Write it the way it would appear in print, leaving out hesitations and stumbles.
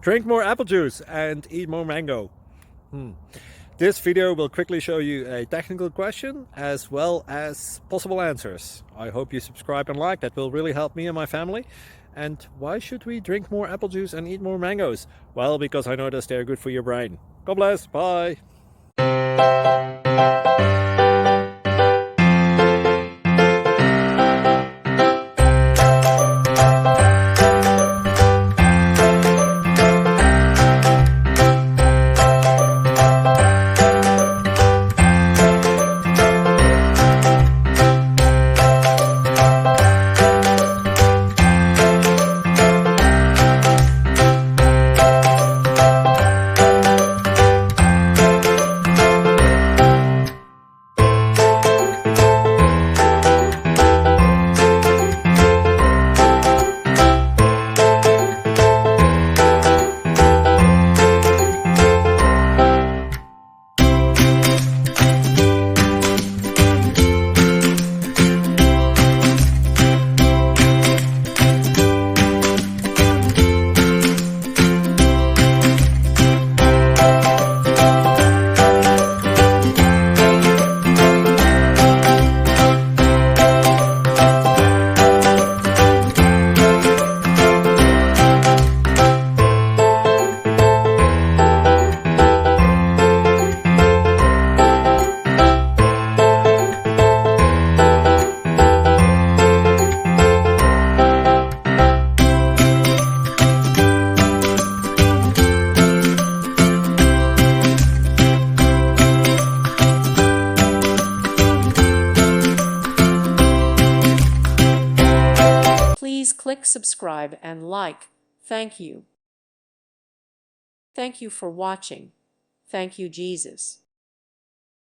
Drink more apple juice and eat more mango. This video will quickly show you a technical question as well as possible answers. I hope you subscribe and like, that will really help me and my family. And why should we drink more apple juice and eat more mangoes? Well, because I noticed they're good for your brain. God bless, bye! Please click subscribe and like. Thank you. Thank you for watching. Thank you, Jesus.